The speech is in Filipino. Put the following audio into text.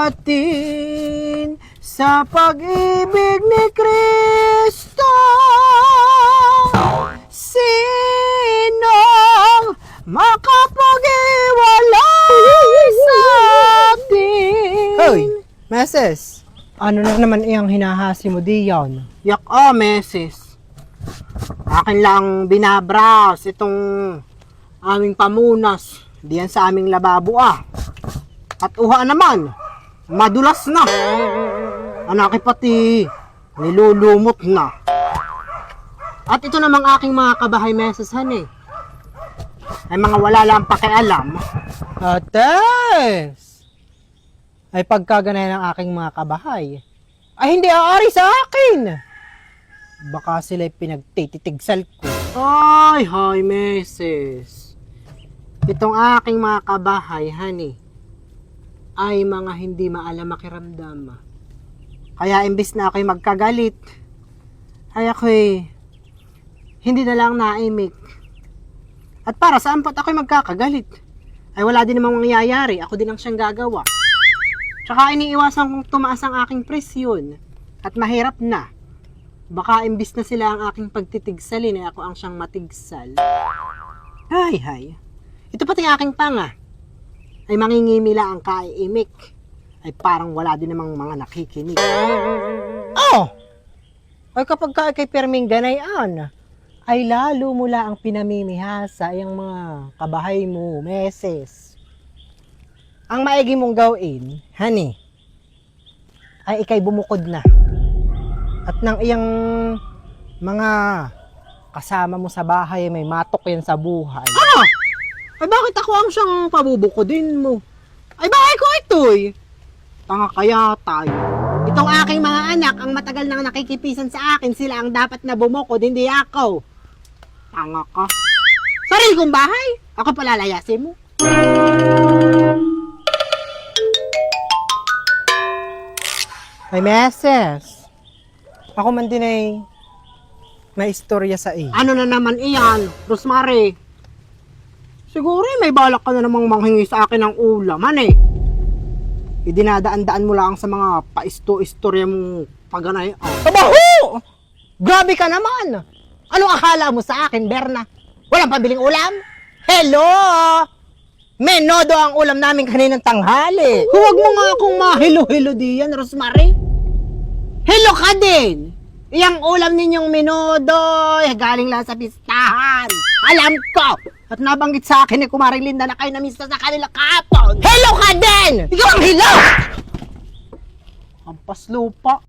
atin sa pag-ibig ni Kristo. Sinong makapag-iwalay sa atin? Hoy, Meses, ano na naman iyang hinahasi mo diyan? Yak meses. Akin lang binabras itong aming pamunas diyan sa aming lababo At uha naman, madulas na. Anaki pati, nilulumot na. At ito namang aking mga kabahay meses ay mga wala lang pakialam. Ates! Ay pagkaganay ng aking mga kabahay, ay hindi aari sa akin! Baka sila'y pinagtititigsal ko. Ay, hi meses. Itong aking mga kabahay, ay mga hindi maalam makiramdam. Kaya imbis na ako'y magkagalit, ay ako'y hindi na lang naimik. At para saan pa't ako'y magkakagalit? Ay wala din namang mangyayari, ako din ang siyang gagawa. Tsaka iniiwasan kong tumaas ang aking presyon at mahirap na. Baka imbis na sila ang aking pagtitigsalin, ay ako ang siyang matigsal. Hay. Ito pati aking panga ay mangingimila ang kaiimik. Ay parang wala din namang mga nakikinig. Oh! Ay kapag ka kay Perming ganayan, ay lalo mula ang pinamimihasa yung mga kabahay mo, Meses. Ang maigi mong gawin, ay ikay bumukod na. At nang iyang mga kasama mo sa bahay may matok yan sa buhay. Ay bakit ako ang siyang pabubukodin mo? Ay bahay ko ito'y. Tanga kaya tayo. Itong aking mga anak ang matagal nang nakikipisan sa akin, sila ang dapat na bumukod, hindi ako. Tanga ka. Sarili kong bahay, ako palalayasin mo. Ay, Meses. Ako man din ay may istorya sa iyo. Ano na naman iyan, Rosemary? Siguro may balak ka na namang manghingi sa akin ng ulam, Idinadaan-daan mo lang sa mga paisto-istorya mong paganay. Tabaho! Grabe ka naman! Anong akala mo sa akin, Berna? Walang pabiling ulam? Hello! Menodo ang ulam namin kaninang tanghali. Huwag mo nga akong mahilo-hilo diyan, Rosemary. Hello ka din! Iyang ulam ninyong minodo, galing lang sa pistahan. Alam ko! At nabanggit sa akin ni Kumaring Linda na kayo namista sa kanila kahapon. Hello ka din! Ikaw ang hello! Ampas lupa.